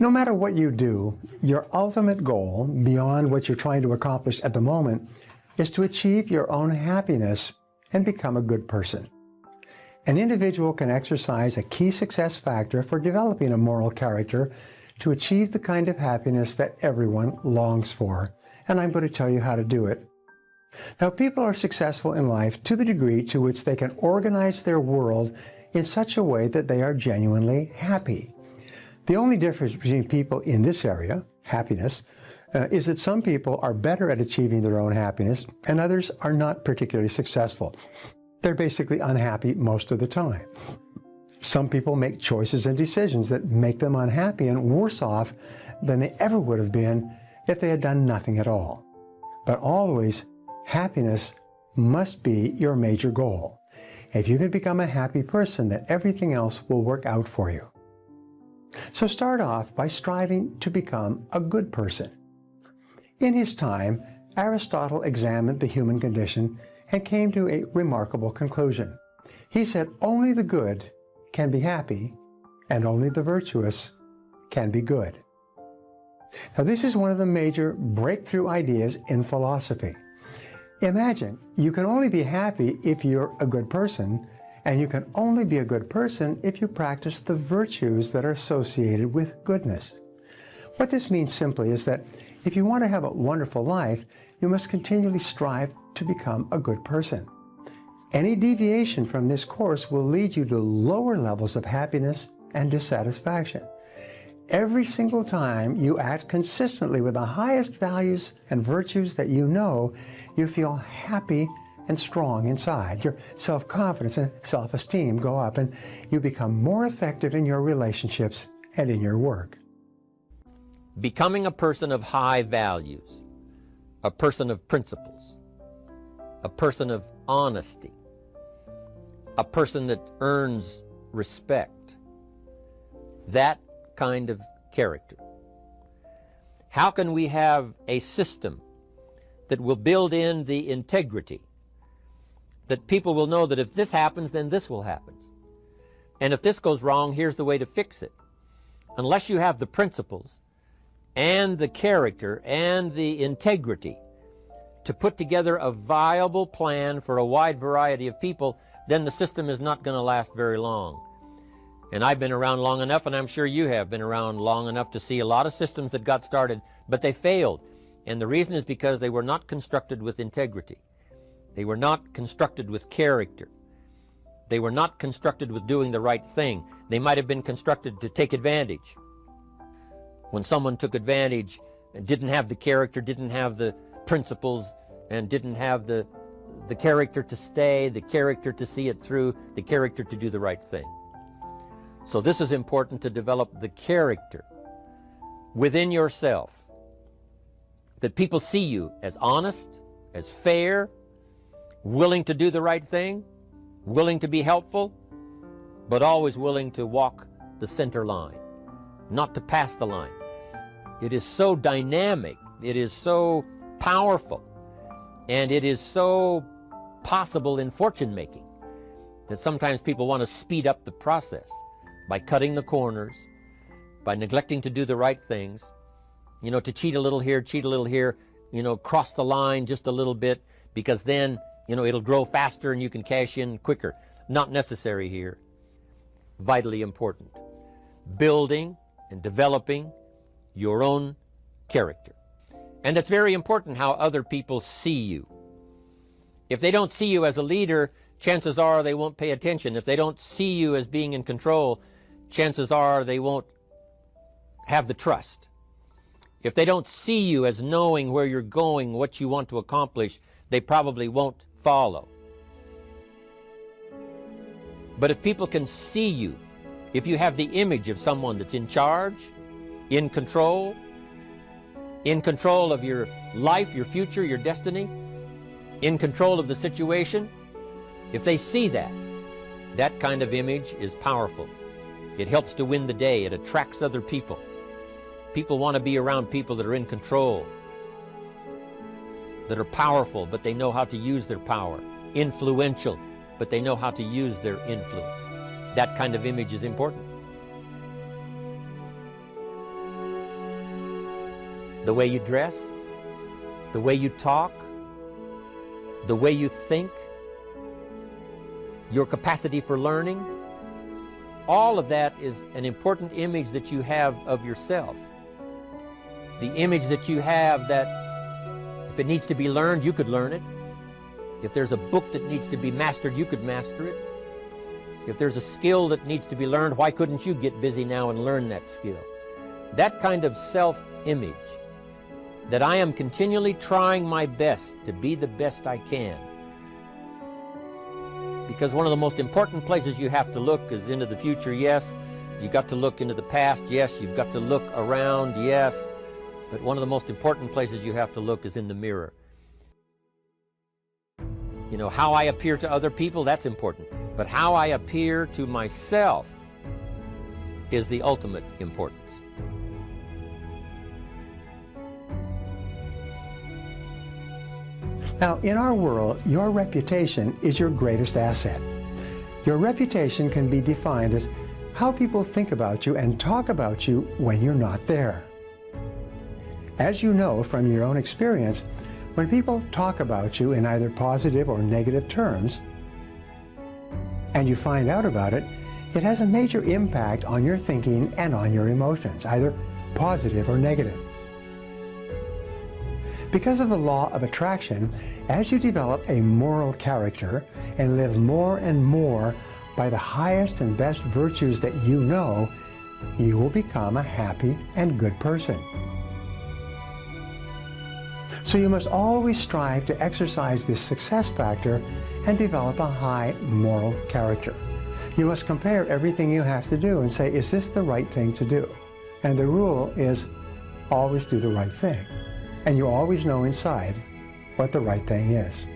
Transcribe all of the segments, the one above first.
No matter what you do, your ultimate goal, beyond what you're trying to accomplish at the moment, is to achieve your own happiness and become a good person. An individual can exercise a key success factor for developing a moral character to achieve the kind of happiness that everyone longs for, and I'm going to tell you how to do it. Now, people are successful in life to the degree to which they can organize their world in such a way that they are genuinely happy. The only difference between people in this area, happiness, is that some people are better at achieving their own happiness and others are not particularly successful. They're basically unhappy most of the time. Some people make choices and decisions that make them unhappy and worse off than they ever would have been if they had done nothing at all. But always, happiness must be your major goal. If you can become a happy person, then everything else will work out for you. So start off by striving to become a good person. In his time, Aristotle examined the human condition and came to a remarkable conclusion. He said only the good can be happy and only the virtuous can be good. Now, this is one of the major breakthrough ideas in philosophy. Imagine you can only be happy if you're a good person, and you can only be a good person if you practice the virtues that are associated with goodness. What this means simply is that if you want to have a wonderful life, you must continually strive to become a good person. Any deviation from this course will lead you to lower levels of happiness and dissatisfaction. Every single time you act consistently with the highest values and virtues that you know, you feel happy and strong inside. Your self-confidence and self-esteem go up, and you become more effective in your relationships and in your work. Becoming a person of high values, a person of principles, a person of honesty, a person that earns respect, that kind of character. How can we have a system that will build in the integrity, that people will know that if this happens, then this will happen. And if this goes wrong, here's the way to fix it. Unless you have the principles and the character and the integrity to put together a viable plan for a wide variety of people, then the system is not going to last very long. And I've been around long enough, and I'm sure you have been around long enough to see a lot of systems that got started, but they failed. And the reason is because they were not constructed with integrity. They were not constructed with character. They were not constructed with doing the right thing. They might have been constructed to take advantage. When someone took advantage and didn't have the character, didn't have the principles, and didn't have the character to stay, the character to see it through, the character to do the right thing. So this is important, to develop the character within yourself, that people see you as honest, as fair, willing to do the right thing, willing to be helpful, but always willing to walk the center line, not to pass the line. It is so dynamic, it is so powerful, and it is so possible in fortune making that sometimes people want to speed up the process by cutting the corners, by neglecting to do the right things, to cheat a little here, cross the line just a little bit, because then, it'll grow faster and you can cash in quicker. Not necessary here. Vitally important. Building and developing your own character. And it's very important how other people see you. If they don't see you as a leader, chances are they won't pay attention. If they don't see you as being in control, chances are they won't have the trust. If they don't see you as knowing where you're going, what you want to accomplish, they probably won't follow. But if people can see you, if you have the image of someone that's in charge, in control of your life, your future, your destiny, in control of the situation, if they see that, that kind of image is powerful. It helps to win the day. It attracts other people. People want to be around people that are in control, that are powerful, but they know how to use their power. Influential, but they know how to use their influence. That kind of image is important. the way you dress, the way you talk, the way you think, your capacity for learning. All of that is an important image that you have of yourself. The image that you have that if it needs to be learned, you could learn it. If there's a book that needs to be mastered, you could master it. If there's a skill that needs to be learned, why couldn't you get busy now and learn that skill? That kind of self-image, that I am continually trying my best to be the best I can. Because one of the most important places you have to look is into the future, yes. You got to look into the past, yes. You've got to look around, yes. But one of the most important places you have to look is in the mirror. You know, how I appear to other people, that's important. But how I appear to myself is the ultimate importance. Now, in our world, your reputation is your greatest asset. Your reputation can be defined as how people think about you and talk about you when you're not there. As you know from your own experience, when people talk about you in either positive or negative terms, and you find out about it, it has a major impact on your thinking and on your emotions, either positive or negative. Because of the law of attraction, as you develop a moral character and live more and more by the highest and best virtues that you know, you will become a happy and good person. So you must always strive to exercise this success factor and develop a high moral character. You must compare everything you have to do and say, is this the right thing to do? And the rule is always do the right thing. And you always know inside what the right thing is.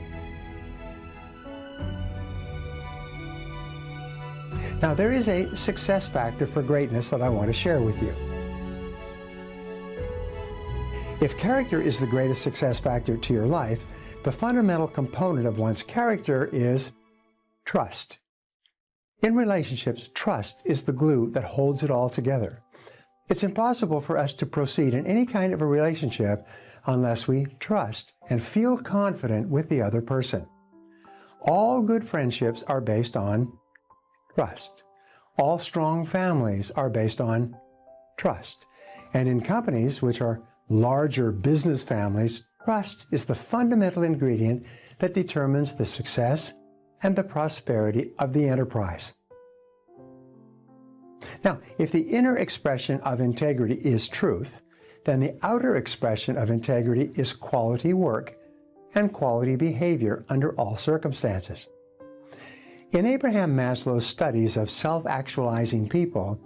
Now, there is a success factor for greatness that I want to share with you. If character is the greatest success factor to your life, the fundamental component of one's character is trust. In relationships, trust is the glue that holds it all together. It's impossible for us to proceed in any kind of a relationship unless we trust and feel confident with the other person. All good friendships are based on trust. All strong families are based on trust. And in companies which are larger business families, trust is the fundamental ingredient that determines the success and the prosperity of the enterprise. Now, if the inner expression of integrity is truth, then the outer expression of integrity is quality work and quality behavior under all circumstances. In Abraham Maslow's studies of self-actualizing people,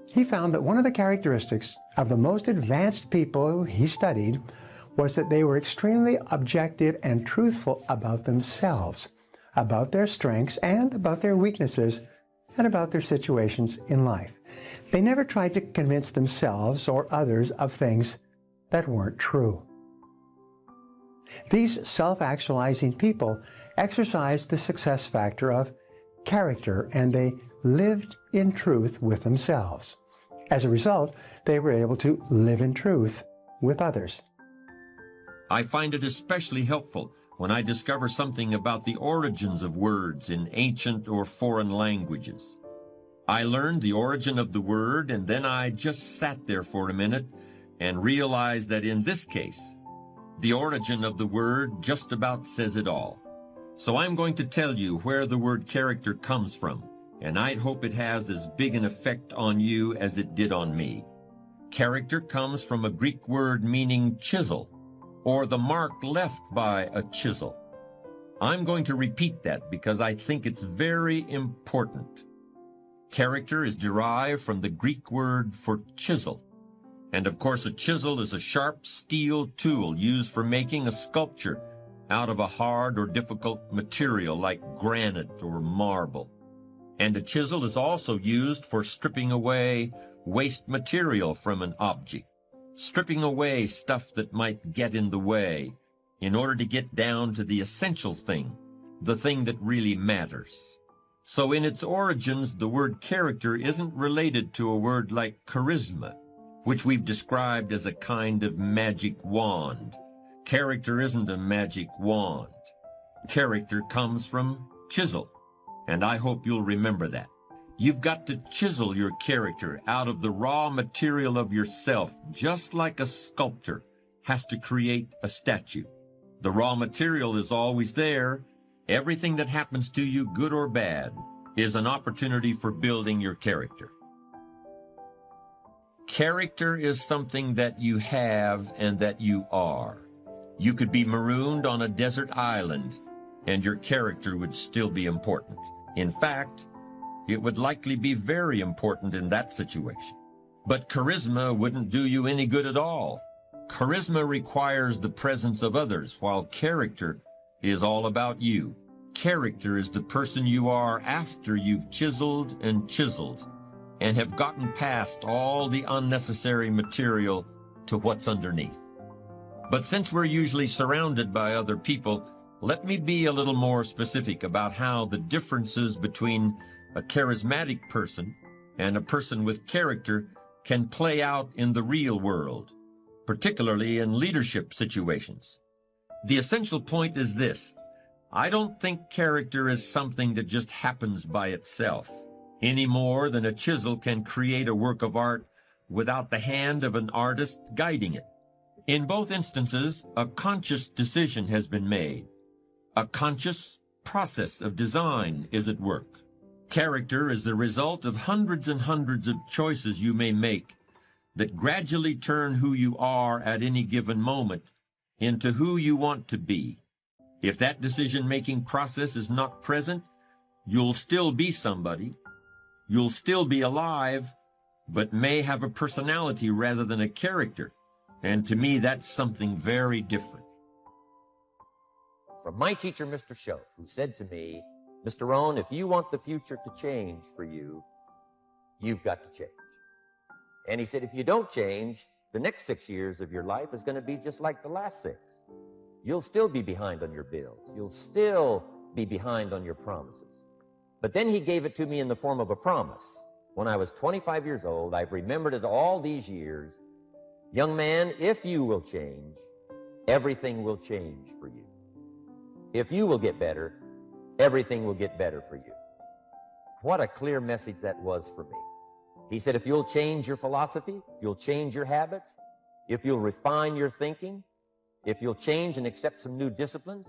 he found that one of the characteristics of the most advanced people he studied was that they were extremely objective and truthful about themselves, about their strengths and about their weaknesses, and about their situations in life. They never tried to convince themselves or others of things that weren't true. These self-actualizing people exercised the success factor of character, and they lived in truth with themselves. As a result, they were able to live in truth with others. I find it especially helpful when I discover something about the origins of words in ancient or foreign languages. I learned the origin of the word, and then I just sat there for a minute and realized that in this case, the origin of the word just about says it all. So I'm going to tell you where the word character comes from, and I'd hope it has as big an effect on you as it did on me. Character comes from a Greek word meaning chisel, or the mark left by a chisel. I'm going to repeat that because I think it's very important. Character is derived from the Greek word for chisel. And of course, a chisel is a sharp steel tool used for making a sculpture out of a hard or difficult material like granite or marble. And a chisel is also used for stripping away waste material from an object, stripping away stuff that might get in the way in order to get down to the essential thing, the thing that really matters. So in its origins, the word character isn't related to a word like charisma. which we've described as a kind of magic wand. Character isn't a magic wand. Character comes from chisel, and I hope you'll remember that. You've got to chisel your character out of the raw material of yourself, just like a sculptor has to create a statue. The raw material is always there. Everything that happens to you, good or bad, is an opportunity for building your character. Character is something that you have and that you are. You could be marooned on a desert island, and your character would still be important. In fact, it would likely be very important in that situation. But charisma wouldn't do you any good at all. Charisma requires the presence of others, while character is all about you. Character is the person you are after you've chiseled and have gotten past all the unnecessary material to what's underneath. But since we're usually surrounded by other people, let me be a little more specific about how the differences between a charismatic person and a person with character can play out in the real world, particularly in leadership situations. The essential point is this: I don't think character is something that just happens by itself, any more than a chisel can create a work of art without the hand of an artist guiding it. In both instances, a conscious decision has been made. A conscious process of design is at work. Character is the result of hundreds and hundreds of choices you may make that gradually turn who you are at any given moment into who you want to be. If that decision-making process is not present, you'll still be somebody. You'll still be alive, but may have a personality rather than a character. And to me, that's something very different. From my teacher, Mr. Schoaf, who said to me, Mr. Rohn, if you want the future to change for you, you've got to change. And he said, if you don't change, the next 6 years of your life is going to be just like the last 6. You'll still be behind on your bills. You'll still be behind on your promises. But then he gave it to me in the form of a promise. When I was 25 years old, I've remembered it all these years. Young man, if you will change, everything will change for you. If you will get better, everything will get better for you. What a clear message that was for me. He said, if you'll change your philosophy, if you'll change your habits, if you'll refine your thinking, if you'll change and accept some new disciplines,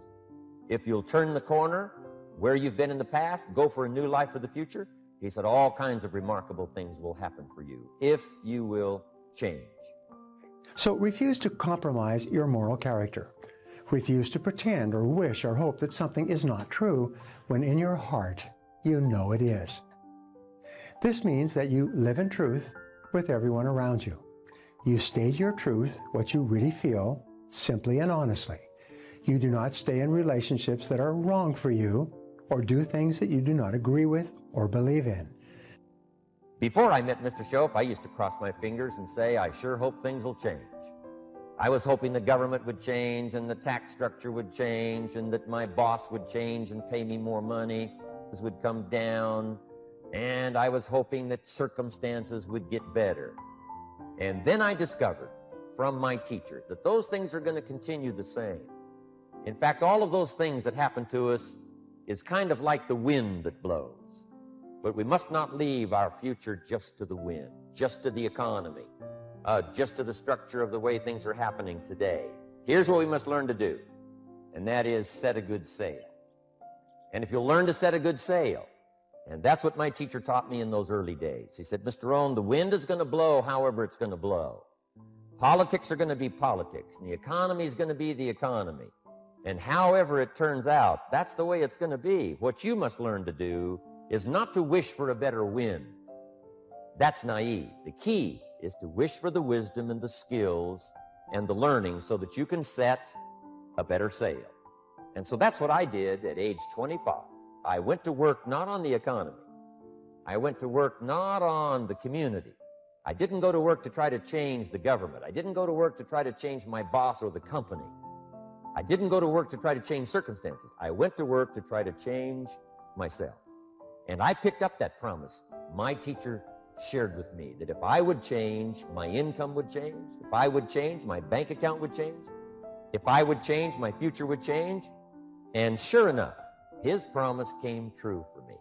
if you'll turn the corner where you've been in the past, go for a new life for the future, he said all kinds of remarkable things will happen for you if you will change. So refuse to compromise your moral character. Refuse to pretend or wish or hope that something is not true when in your heart you know it is. This means that you live in truth with everyone around you. You state your truth, what you really feel, simply and honestly. You do not stay in relationships that are wrong for you or do things that you do not agree with or believe in. Before I met Mr. Schoaf, I used to cross my fingers and say, I sure hope things will change. I was hoping the government would change and the tax structure would change and that my boss would change and pay me more money, this would come down, and I was hoping that circumstances would get better. And then I discovered from my teacher that those things are going to continue the same. In fact, all of those things that happen to us is kind of like the wind that blows. But we must not leave our future just to the wind, just to the economy, just to the structure of the way things are happening today. Here's what we must learn to do, and that is set a good sail. And if you'll learn to set a good sail, and that's what my teacher taught me in those early days. He said, Mr. Rohn, the wind is going to blow however it's going to blow. Politics are going to be politics, and the economy is going to be the economy. And however it turns out, that's the way it's going to be. What you must learn to do is not to wish for a better wind. That's naive. The key is to wish for the wisdom and the skills and the learning so that you can set a better sail. And so that's what I did at age 25. I went to work not on the economy. I went to work not on the community. I didn't go to work to try to change the government. I didn't go to work to try to change my boss or the company. I didn't go to work to try to change circumstances. I went to work to try to change myself. And I picked up that promise my teacher shared with me that if I would change, my income would change. If I would change, my bank account would change. If I would change, my future would change. And sure enough, his promise came true for me.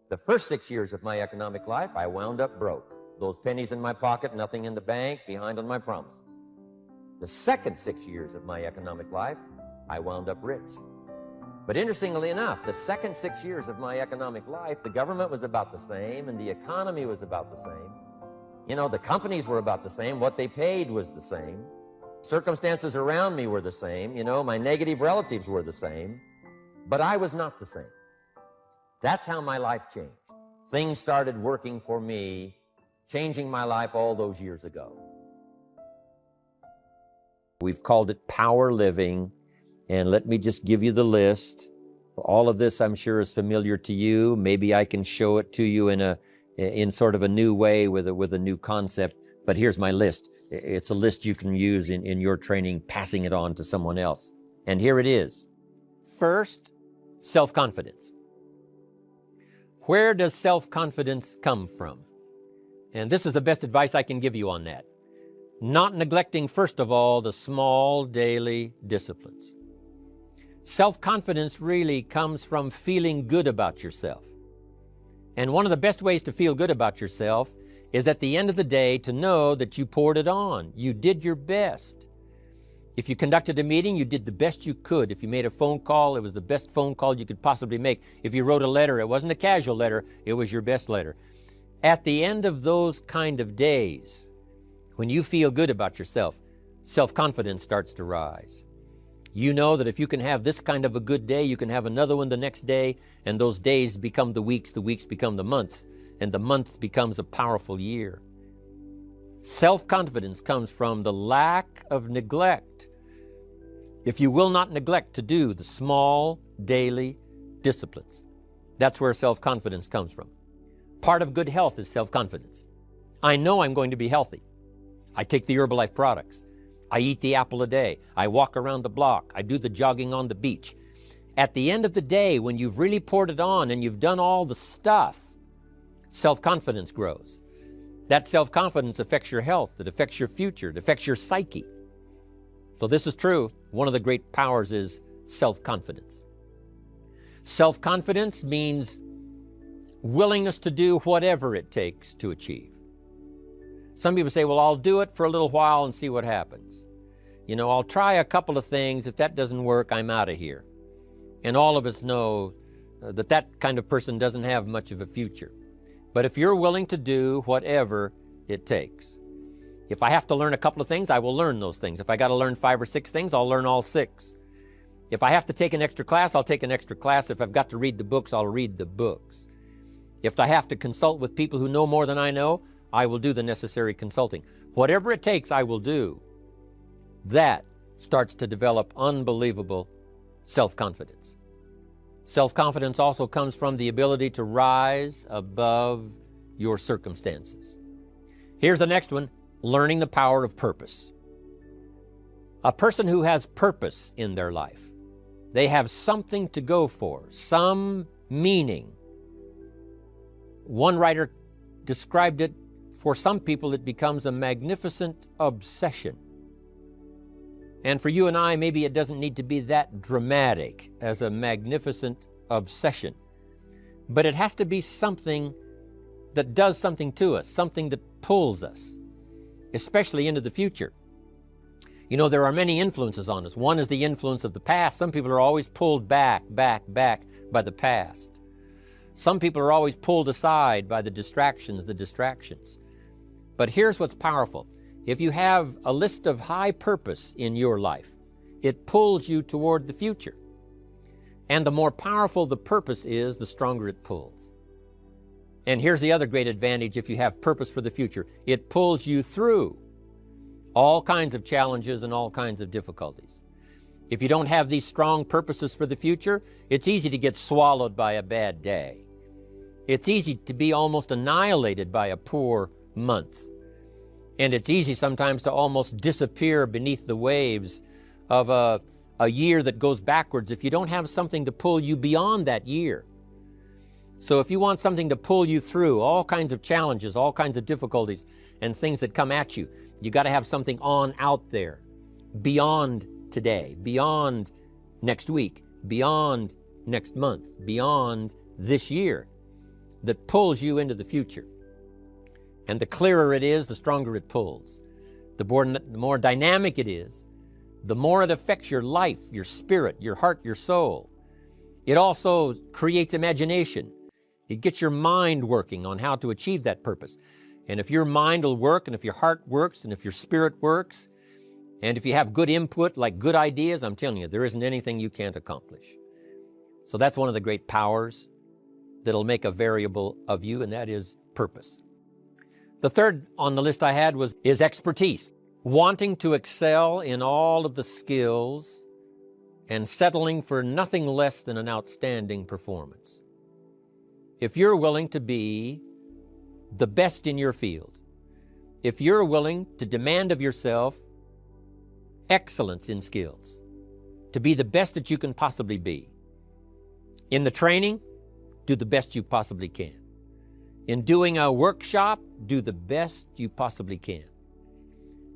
The first 6 years of my economic life, I wound up broke. Those pennies in my pocket, nothing in the bank, behind on my promises. The second 6 years of my economic life, I wound up rich. But interestingly enough, the second 6 years of my economic life, the government was about the same and the economy was about the same. You know, the companies were about the same. What they paid was the same. Circumstances around me were the same. You know, my negative relatives were the same. But I was not the same. That's how my life changed. Things started working for me, changing my life all those years ago. We've called it power living, and let me just give you the list. All of this, I'm sure, is familiar to you. Maybe I can show it to you in sort of a new way with a new concept, but here's my list. It's a list you can use in your training, passing it on to someone else. And here it is. First, self-confidence. Where does self-confidence come from? And this is the best advice I can give you on that. Not neglecting, first of all, the small daily disciplines. Self-confidence really comes from feeling good about yourself. And one of the best ways to feel good about yourself is at the end of the day to know that you poured it on. You did your best. If you conducted a meeting, you did the best you could. If you made a phone call, it was the best phone call you could possibly make. If you wrote a letter, it wasn't a casual letter, it was your best letter. At the end of those kind of days, when you feel good about yourself, self-confidence starts to rise. You know that if you can have this kind of a good day, you can have another one the next day, and those days become the weeks become the months, and the month becomes a powerful year. Self-confidence comes from the lack of neglect. If you will not neglect to do the small daily disciplines, that's where self-confidence comes from. Part of good health is self-confidence. I know I'm going to be healthy. I take the Herbalife products. I eat the apple a day. I walk around the block. I do the jogging on the beach. At the end of the day, when you've really poured it on and you've done all the stuff, self-confidence grows. That self-confidence affects your health. It affects your future. It affects your psyche. So this is true. One of the great powers is self-confidence. Self-confidence means willingness to do whatever it takes to achieve. Some people say, well, I'll do it for a little while and see what happens. You know, I'll try a couple of things. If that doesn't work, I'm out of here. And all of us know that that kind of person doesn't have much of a future. But if you're willing to do whatever it takes, if I have to learn a couple of things, I will learn those things. If I got to learn 5 or 6 things, I'll learn all 6. If I have to take an extra class, I'll take an extra class. If I've got to read the books, I'll read the books. If I have to consult with people who know more than I know, I will do the necessary consulting. Whatever it takes, I will do. That starts to develop unbelievable self-confidence. Self-confidence also comes from the ability to rise above your circumstances. Here's the next one, learning the power of purpose. A person who has purpose in their life, they have something to go for, some meaning. One writer described it, for some people it becomes a magnificent obsession. And for you and I, maybe it doesn't need to be that dramatic as a magnificent obsession. But it has to be something that does something to us, something that pulls us, especially into the future. You know, there are many influences on us. One is the influence of the past. Some people are always pulled back by the past. Some people are always pulled aside by the distractions. But here's what's powerful. If you have a list of high purpose in your life, it pulls you toward the future. And the more powerful the purpose is, the stronger it pulls. And here's the other great advantage if you have purpose for the future. It pulls you through all kinds of challenges and all kinds of difficulties. If you don't have these strong purposes for the future, it's easy to get swallowed by a bad day. It's easy to be almost annihilated by a poor month. And it's easy sometimes to almost disappear beneath the waves of a year that goes backwards if you don't have something to pull you beyond that year. So if you want something to pull you through all kinds of challenges, all kinds of difficulties and things that come at you, you got to have something on out there beyond today, beyond next week, beyond next month, beyond this year, that pulls you into the future. And the clearer it is, the stronger it pulls. The more dynamic it is, the more it affects your life, your spirit, your heart, your soul. It also creates imagination. It gets your mind working on how to achieve that purpose. And if your mind will work, and if your heart works, and if your spirit works, and if you have good input, like good ideas, I'm telling you, there isn't anything you can't accomplish. So that's one of the great powers that'll make a variable of you, and that is purpose. The third on the list I had is expertise. Wanting to excel in all of the skills and settling for nothing less than an outstanding performance. If you're willing to be the best in your field, if you're willing to demand of yourself excellence in skills, to be the best that you can possibly be. In the training, do the best you possibly can. In doing a workshop, do the best you possibly can.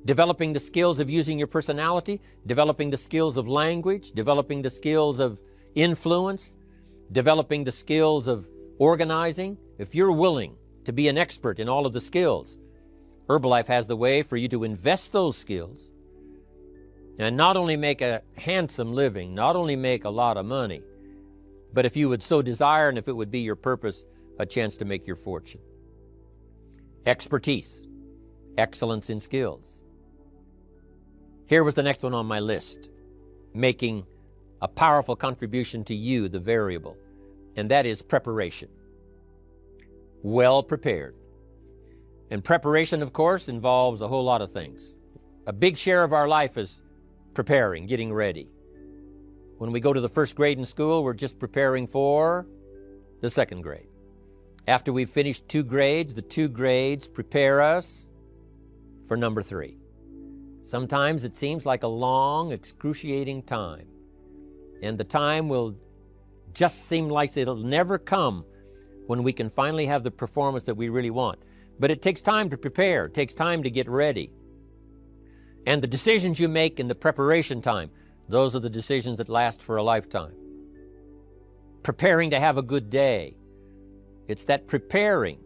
Developing the skills of using your personality, developing the skills of language, developing the skills of influence, developing the skills of organizing. If you're willing to be an expert in all of the skills, Herbalife has the way for you to invest those skills and not only make a handsome living, not only make a lot of money, but if you would so desire and if it would be your purpose, a chance to make your fortune. Expertise, excellence in skills. Here was the next one on my list, making a powerful contribution to you, the variable, and that is preparation. Well prepared. And preparation, of course, involves a whole lot of things. A big share of our life is preparing, getting ready. When we go to the first grade in school, we're just preparing for the second grade. After we've finished 2 grades, the 2 grades prepare us for number 3. Sometimes it seems like a long, excruciating time. And the time will just seem like it'll never come when we can finally have the performance that we really want. But it takes time to prepare. It takes time to get ready. And the decisions you make in the preparation time, those are the decisions that last for a lifetime. Preparing to have a good day. It's that preparing,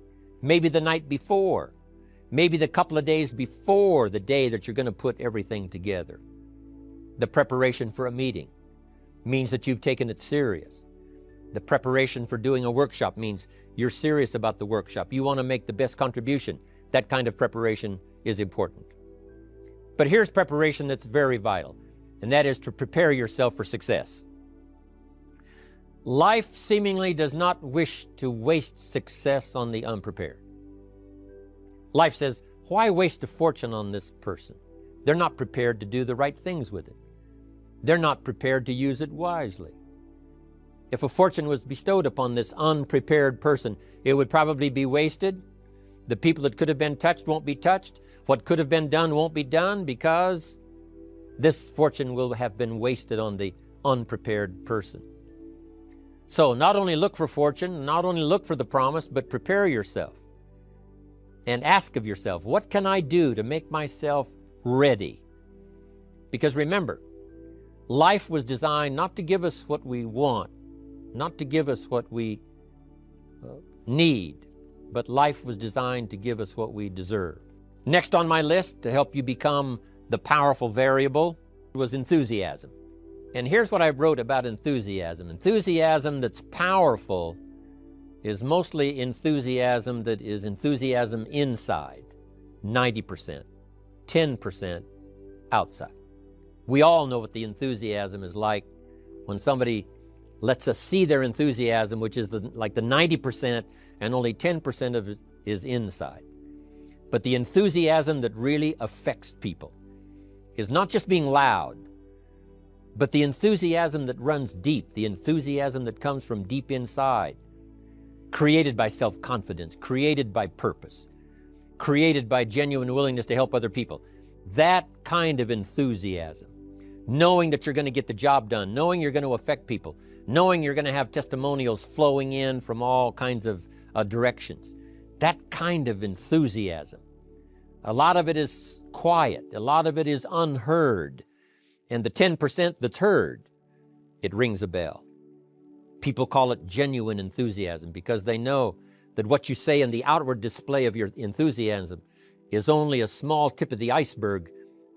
maybe the night before, maybe the couple of days before the day that you're going to put everything together. The preparation for a meeting means that you've taken it serious. The preparation for doing a workshop means you're serious about the workshop. You want to make the best contribution. That kind of preparation is important. But here's preparation that's very vital, and that is to prepare yourself for success. Life seemingly does not wish to waste success on the unprepared. Life says, why waste a fortune on this person? They're not prepared to do the right things with it. They're not prepared to use it wisely. If a fortune was bestowed upon this unprepared person, it would probably be wasted. The people that could have been touched won't be touched. What could have been done won't be done because this fortune will have been wasted on the unprepared person. So not only look for fortune, not only look for the promise, but prepare yourself and ask of yourself, what can I do to make myself ready? Because remember, life was designed not to give us what we want, not to give us what we need, but life was designed to give us what we deserve. Next on my list to help you become the powerful variable was enthusiasm. And here's what I wrote about enthusiasm. Enthusiasm that's powerful is mostly enthusiasm that is enthusiasm inside, 90%, 10% outside. We all know what the enthusiasm is like when somebody lets us see their enthusiasm, which is like the 90%, and only 10% of it is inside. But the enthusiasm that really affects people is not just being loud, but the enthusiasm that runs deep, the enthusiasm that comes from deep inside, created by self-confidence, created by purpose, created by genuine willingness to help other people. That kind of enthusiasm, knowing that you're going to get the job done, knowing you're going to affect people, knowing you're going to have testimonials flowing in from all kinds of directions. That kind of enthusiasm. A lot of it is quiet. A lot of it is unheard. And the 10% that's heard, it rings a bell. People call it genuine enthusiasm because they know that what you say in the outward display of your enthusiasm is only a small tip of the iceberg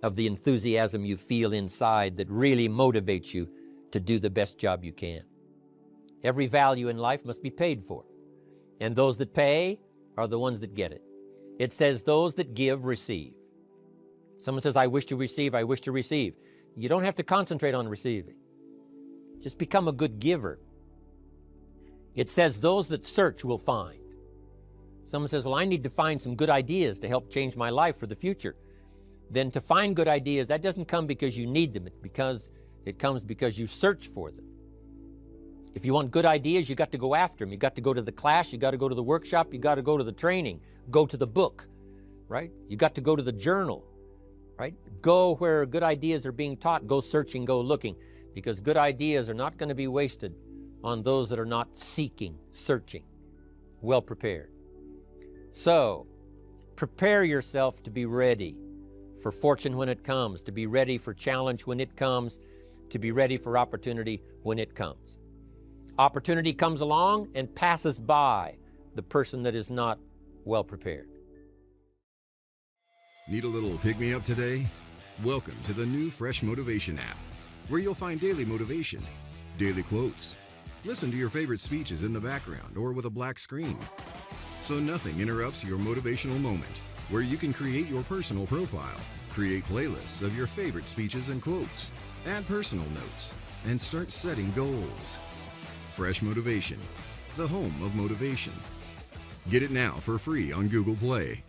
of the enthusiasm you feel inside that really motivates you to do the best job you can. Every value in life must be paid for, and those that pay are the ones that get it. It says those that give receive. Someone says, I wish to receive, I wish to receive. You don't have to concentrate on receiving. Just become a good giver. It says those that search will find. Someone says, well, I need to find some good ideas to help change my life for the future. Then to find good ideas, that doesn't come because you need them. It comes because you search for them. If you want good ideas, you got to go after them. You got to go to the class, you got to go to the workshop, you got to go to the training, go to the book, right? You got to go to the journal, right? Go where good ideas are being taught, go searching, go looking, because good ideas are not going to be wasted on those that are not seeking, searching, well prepared. So, prepare yourself to be ready for fortune when it comes, to be ready for challenge when it comes, to be ready for opportunity when it comes. Opportunity comes along and passes by the person that is not well prepared. Need a little pick-me-up today? Welcome to the new Fresh Motivation app, where you'll find daily motivation, daily quotes. Listen to your favorite speeches in the background or with a black screen, so nothing interrupts your motivational moment, where you can create your personal profile, create playlists of your favorite speeches and quotes, add personal notes, and start setting goals. Fresh Motivation, the home of motivation. Get it now for free on Google Play.